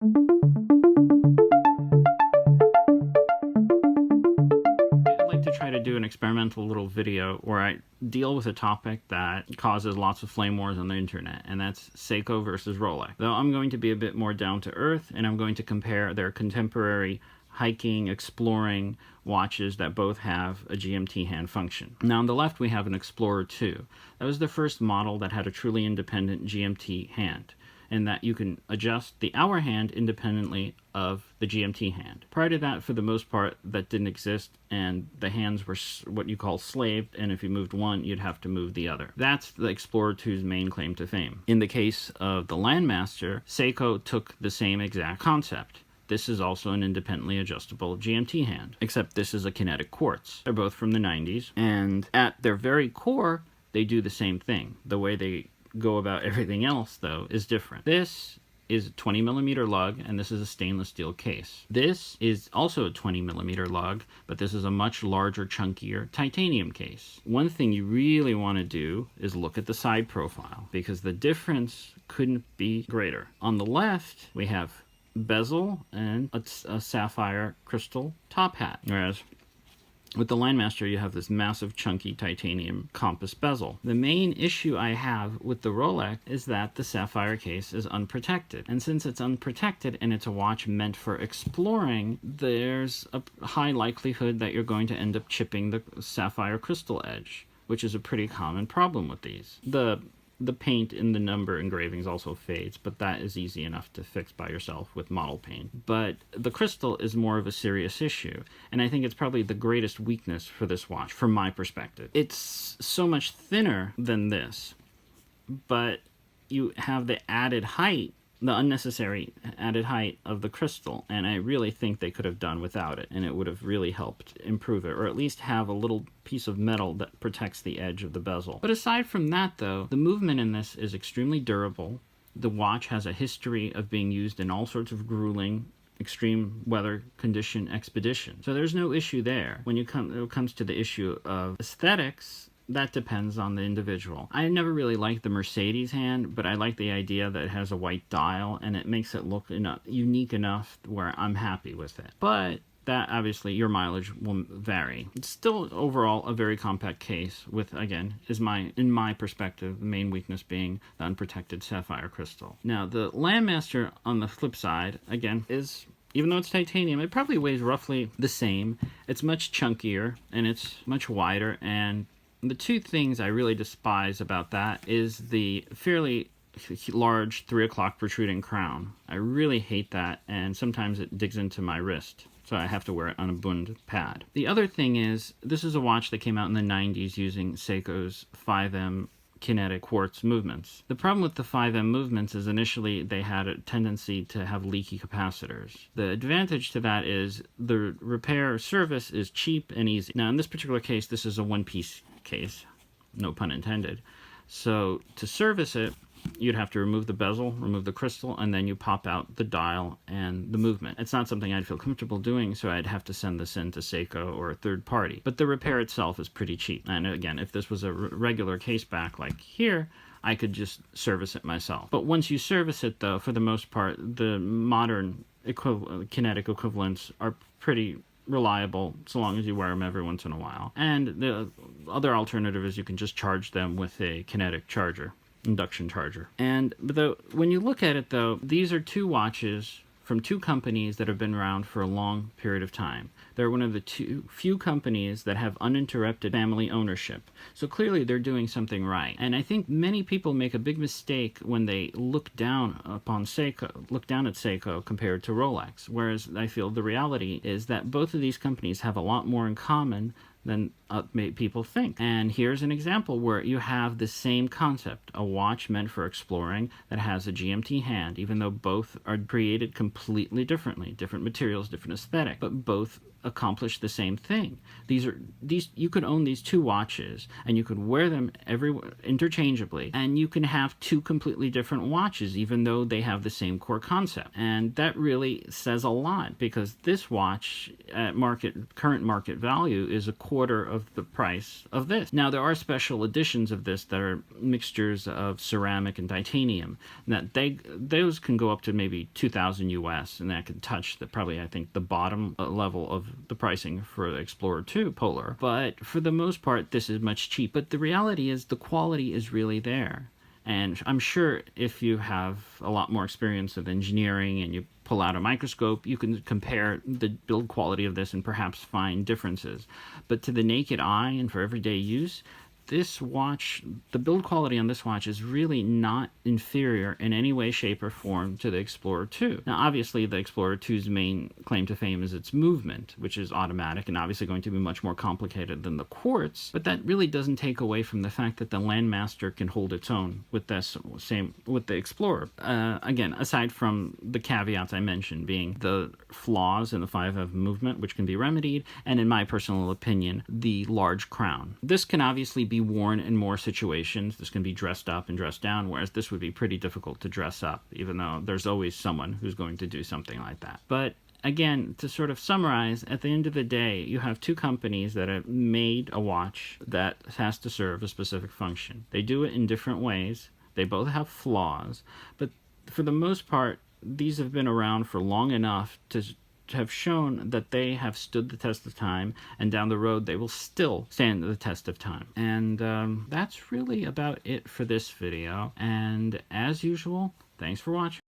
I'd like to try to do an experimental little video where I deal with a topic that causes lots of flame wars on the internet, and that's Seiko versus Rolex. Though I'm going to be a bit more down to earth, and I'm going to compare their contemporary hiking, exploring watches that both have a GMT hand function. Now on the left we have an Explorer II. That was the first model that had a truly independent GMT hand, and that you can adjust the hour hand independently of the GMT hand. Prior to that, for the most part, that didn't exist, and the hands were what you call slaved, and if you moved one, you'd have to move the other. That's the Explorer II's main claim to fame. In the case of the Landmaster, Seiko took the same exact concept. This is also an independently adjustable GMT hand, except this is a kinetic quartz. They're both from the 90s, and at their very core, they do the same thing. The way they go about everything else, though, is different. This is a 20mm lug, and this is a stainless steel case. This is also a 20mm lug, but this is a much larger, chunkier titanium case. One thing you really want to do is look at the side profile, because the difference couldn't be greater. On the left, we have bezel and a sapphire crystal top hat, whereas with the Landmaster, you have this massive, chunky titanium compass bezel. The main issue I have with the Rolex is that the sapphire case is unprotected. And since it's unprotected and it's a watch meant for exploring, there's a high likelihood that you're going to end up chipping the sapphire crystal edge, which is a pretty common problem with these. The paint in the number engravings also fades, but that is easy enough to fix by yourself with model paint. But the crystal is more of a serious issue, and I think it's probably the greatest weakness for this watch, from my perspective. It's so much thinner than this, but you have the added height, the unnecessary added height of the crystal, and I really think they could have done without it, and it would have really helped improve it, or at least have a little piece of metal that protects the edge of the bezel. But aside from that, though, the movement in this is extremely durable. The watch has a history of being used in all sorts of grueling, extreme weather condition expeditions, so there's no issue there. When it comes to the issue of aesthetics, that depends on the individual. I never really liked the Mercedes hand, but I like the idea that it has a white dial, and it makes it look unique enough where I'm happy with it. But that, obviously, your mileage will vary. It's still overall a very compact case with, again, in my perspective, the main weakness being the unprotected sapphire crystal. Now, the Landmaster, on the flip side, again, even though it's titanium, it probably weighs roughly the same. It's much chunkier, and it's much wider, and the two things I really despise about that is the fairly large 3 o'clock protruding crown. I really hate that, and sometimes it digs into my wrist, so I have to wear it on a bund pad. The other thing is, this is a watch that came out in the 90s using Seiko's 5M kinetic quartz movements. The problem with the 5M movements is initially they had a tendency to have leaky capacitors. The advantage to that is the repair service is cheap and easy. Now in this particular case, this is a one-piece case, no pun intended. So to service it, you'd have to remove the bezel, remove the crystal, and then you pop out the dial and the movement. It's not something I'd feel comfortable doing, so I'd have to send this in to Seiko or a third party. But the repair itself is pretty cheap. And again, if this was a regular case back like here, I could just service it myself. But once you service it, though, for the most part, the modern kinetic equivalents are pretty reliable, so long as you wear them every once in a while. And the other alternative is you can just charge them with a kinetic charger, induction charger. And when you look at it, though, these are two watches from two companies that have been around for a long period of time. They're one of the few companies that have uninterrupted family ownership. So clearly they're doing something right. And I think many people make a big mistake when they look down at Seiko compared to Rolex. Whereas I feel the reality is that both of these companies have a lot more in common than people think. And here's an example where you have the same concept, a watch meant for exploring that has a GMT hand, even though both are created completely differently, different materials, different aesthetic, but both accomplish the same thing. These you could own these two watches and you could wear them interchangeably, and you can have two completely different watches even though they have the same core concept. And that really says a lot, because this watch at current market value is a quarter of the price of this. Now, there are special editions of this that are mixtures of ceramic and titanium, that those can go up to maybe 2,000 US, and that could touch probably I think the bottom level of the pricing for the Explorer II Polar. But for the most part, this is much cheap. But the reality is the quality is really there. And I'm sure if you have a lot more experience of engineering and you pull out a microscope, you can compare the build quality of this and perhaps find differences. But to the naked eye and for everyday use, this watch, the build quality on this watch is really not inferior in any way, shape, or form to the Explorer II. Now, obviously, the Explorer II's main claim to fame is its movement, which is automatic and obviously going to be much more complicated than the quartz, but that really doesn't take away from the fact that the Landmaster can hold its own with with the Explorer. Again, aside from the caveats I mentioned, being the flaws in the 5F movement, which can be remedied, and in my personal opinion, the large crown. This can obviously be worn in more situations. This can be dressed up and dressed down, whereas this would be pretty difficult to dress up, even though there's always someone who's going to do something like that. But again, to sort of summarize, at the end of the day, you have two companies that have made a watch that has to serve a specific function. They do it in different ways. They both have flaws, but for the most part, these have been around for long enough to have shown that they have stood the test of time, and down the road they will still stand the test of time. And that's really about it for this video. And as usual, thanks for watching.